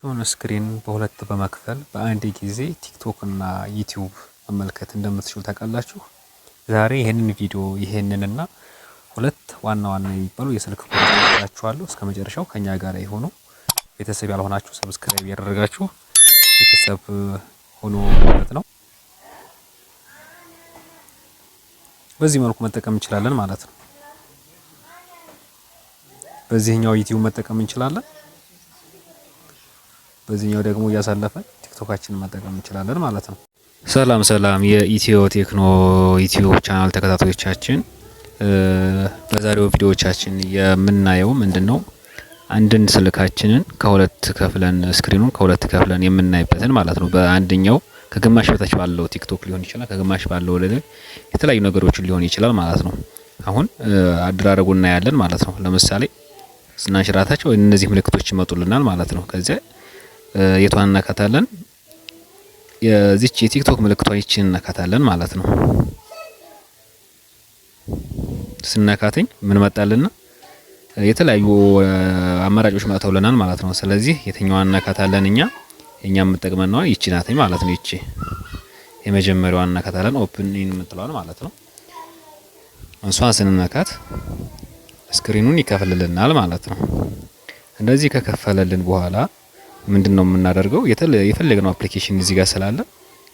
የሆነ ስክሪን በሁለት በመክፈል በአንድ ጊዜ ቲክቶክ እና ዩቲዩብ መመልከት እንደምትችሉ ታውቃላችሁ። ዛሬ ይሄንን ቪዲዮ ይሄንንና ሁለት ዋና የሚባሉ የስልክ ቁጥሮች አላችኋለሁ። እስከ መጨረሻው ከኛ ጋር ይሆኑ። ቤተሰብ ያልሆናችሁ ሰብስክራይብ ያደረጋችሁ ቤተሰብ ሆኖ ማለት ነው። በዚህ መልኩ መጠቀም እንችላለን ማለት ነው። በዚህኛው ዩቲዩብ መጠቀም እንችላለን። በዚህኛው ደግሞ እያሳለፈን ቲክቶካችንን መጠቀም እንችላለን ማለት ነው። ሰላም የኢትዮ ቴክኖ ዩቲዩብ ቻናል ተከታታዮቻችን፣ በዛሬው ቪዲዮዎቻችን የምናየው ምንድነው አንድን ስልካችንን ከሁለት ከፍለን ስክሪኑን ከሁለት ከፍለን የምናይበትን ማለት ነው። በአንደኛው ከግማሽ በታች ባለው ቲክቶክ ሊሆን ይችላል፣ ከግማሽ ባለው ወደ የተለያዩ ነገሮችን ሊሆን ይችላል ማለት ነው። አሁን አደራረጉን እናያለን ማለት ነው። ለምሳሌ ስናንሽራታቸው እነዚህ ምልክቶች ይመጡልናል ማለት ነው። ከዚያ የቷን እናካታለን? የዚች የቲክቶክ ምልክቷን ይችን እናካታለን ማለት ነው። ስናካትኝ ምን መጣልና የተለያዩ አማራጮች መጥተውልናል ማለት ነው። ስለዚህ የትኛዋን እናካታለን? እኛ የምንጠቅመን ነው ይቺ ናት ማለት ነው። ይቺ የመጀመሪያዋን እናካታለን፣ ኦፕን የምትለዋን ማለት ነው። እሷን ስንነካት ስክሪኑን ይከፍልልናል ማለት ነው። እንደዚህ ከከፈለልን በኋላ ምንድነው የምናደርገው? የፈለግነው አፕሊኬሽን እዚህ ጋር ስላለ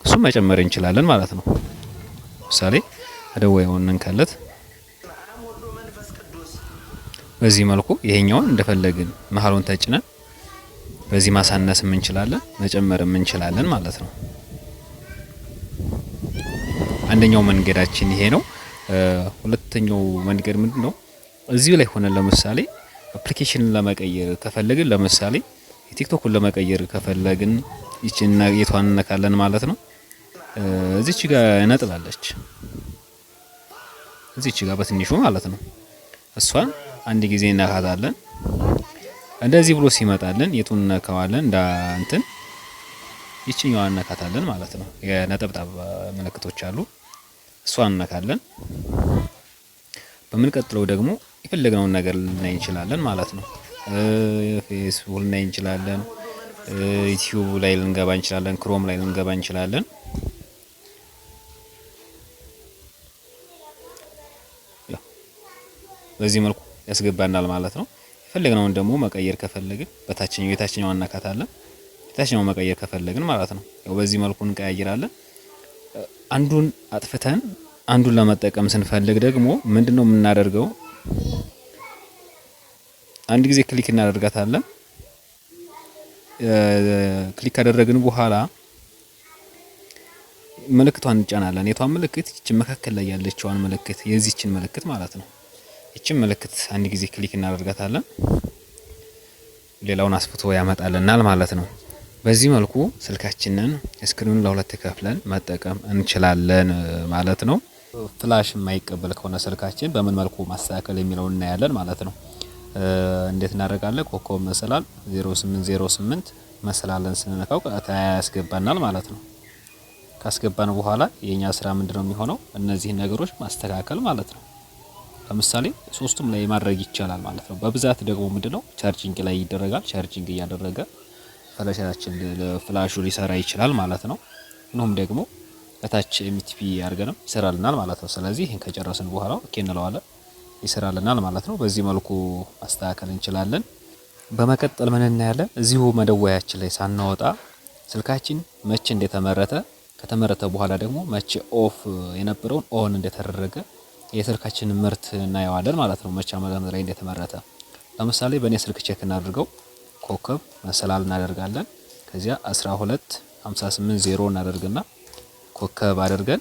እሱን መጨመር እንችላለን ማለት ነው። ለምሳሌ አደዋዩን እንከለት። በዚህ መልኩ ይሄኛውን እንደፈለግን መሀሉን ተጭነን በዚህ ማሳነስም እንችላለን መጨመርም እንችላለን ማለት ነው። አንደኛው መንገዳችን ይሄ ነው። ሁለተኛው መንገድ ምንድነው? እዚህ ላይ ሆነን ለምሳሌ አፕሊኬሽንን ለመቀየር ከፈለግን ለምሳሌ ቲክቶክን ለመቀየር ከፈለግን ይቺና የቷን ነካለን ማለት ነው። እዚች ጋር ነጥላለች፣ እዚች ጋር በትንሹ ማለት ነው። እሷን አንድ ጊዜ እናካታለን። እንደዚህ ብሎ ሲመጣልን የቱን ነካዋለን? እንትን ይቺኛዋን ነካታለን ማለት ነው። የነጠብጣብ ምልክቶች አሉ፣ እሷን ነካለን። በምንቀጥለው ደግሞ የፈለግነውን ነገር ልናይ እንችላለን ማለት ነው። ፌስቡክ ላይ እንችላለን፣ ዩቲዩብ ላይ ልንገባ እንችላለን፣ ክሮም ላይ ልንገባ እንችላለን። በዚህ መልኩ ያስገባናል ማለት ነው። የፈለግነውን ደግሞ መቀየር ከፈለግን የታችኛው እናካታለን። የታችኛው መቀየር ከፈለግን ማለት ነው። ያው በዚህ መልኩ እንቀያይራለን። አንዱን አጥፍተን አንዱን ለመጠቀም ስንፈልግ ደግሞ ምንድነው የምናደርገው? አንድ ጊዜ ክሊክ እናደርጋታለን። ክሊክ ካደረግን በኋላ ምልክቷን እንጫናለን። የቷን ምልክት? ይቺ መካከል ላይ ያለችዋን ምልክት፣ የዚህችን ምልክት ማለት ነው። ይቺን ምልክት አንድ ጊዜ ክሊክ እናደርጋታለን። ሌላውን አስፍቶ ያመጣልናል ማለት ነው። በዚህ መልኩ ስልካችንን ስክሪኑን ለሁለት ከፍለን መጠቀም እንችላለን ማለት ነው። ፍላሽ የማይቀበል ከሆነ ስልካችን በምን መልኩ ማስተካከል የሚለውን እናያለን ማለት ነው። እንዴት እናደርጋለን? ኮከብ መሰላል 0808 መሰላልን ስንነካው ቀጥታ ያስገባናል ማለት ነው። ካስገባን በኋላ የኛ ስራ ምንድነው የሚሆነው? እነዚህን ነገሮች ማስተካከል ማለት ነው። ለምሳሌ ሶስቱም ላይ ማድረግ ይቻላል ማለት ነው። በብዛት ደግሞ ምንድነው ቻርጂንግ ላይ ይደረጋል። ቻርጂንግ እያደረገ ፍላሹ ሊሰራ ይችላል ማለት ነው። እንሁም ደግሞ ለታች ኤምቲፒ አድርገንም ይሰራልናል ማለት ነው። ስለዚህ ይሄን ከጨረስን በኋላ ኦኬ እንለዋለን፣ ይሰራልናል ማለት ነው። በዚህ መልኩ ማስተካከል እንችላለን። በመቀጠል ምን እናያለን? እዚሁ መደወያችን ላይ ሳናወጣ ስልካችን መቼ እንደተመረተ ከተመረተ በኋላ ደግሞ መቼ ኦፍ የነበረውን ኦን እንደተደረገ የስልካችን ምርት እናየዋለን ማለት ነው። መቼ ዓመተ ምህረት ላይ እንደተመረተ ለምሳሌ በእኔ ስልክ ቼክ እናድርገው። ኮከብ መሰላል እናደርጋለን። ከዚያ 12580 እናደርግና ኮከብ አድርገን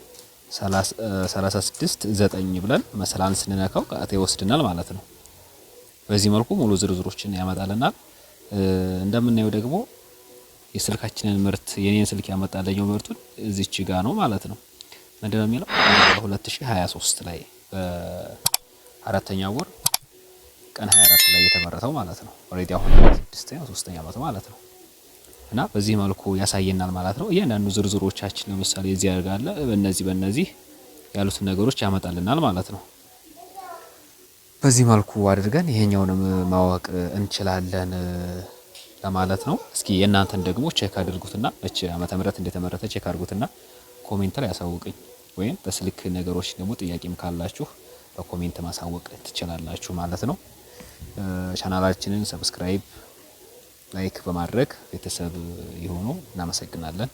369 ብለን መሰላል ስንነካው ቀጥታ ይወስድናል ማለት ነው። በዚህ መልኩ ሙሉ ዝርዝሮችን ያመጣልናል። እንደምናየው ደግሞ የስልካችንን ምርት የኔን ስልክ ያመጣልኝ ምርቱን እዚች ጋር ነው ማለት ነው። ምንድነው የሚለው? 2023 ላይ በአራተኛው ወር ቀን 24 ላይ የተመረተው ማለት ነው። ኦሬዲ አሁን 3ኛ ዓመት ማለት ነው። እና በዚህ መልኩ ያሳየናል ማለት ነው። እያንዳንዱ ዝርዝሮቻችን ለምሳሌ እዚህ ያርጋለ በእነዚህ ያሉት ነገሮች ያመጣልናል ማለት ነው። በዚህ መልኩ አድርገን ይሄኛውንም ማወቅ እንችላለን ለማለት ነው። እስኪ የእናንተን ደግሞ ቼክ አድርጉትና እቺ ዓመተ ምህረት እንደተመረተ ቼክ አድርጉትና ኮሜንት ላይ ያሳውቁኝ። ወይም በስልክ ነገሮች ደግሞ ጥያቄም ካላችሁ በኮሜንት ማሳወቅ ትችላላችሁ ማለት ነው። ቻናላችንን ሰብስክራይብ፣ ላይክ በማድረግ ቤተሰብ ይሁኑ። እናመሰግናለን።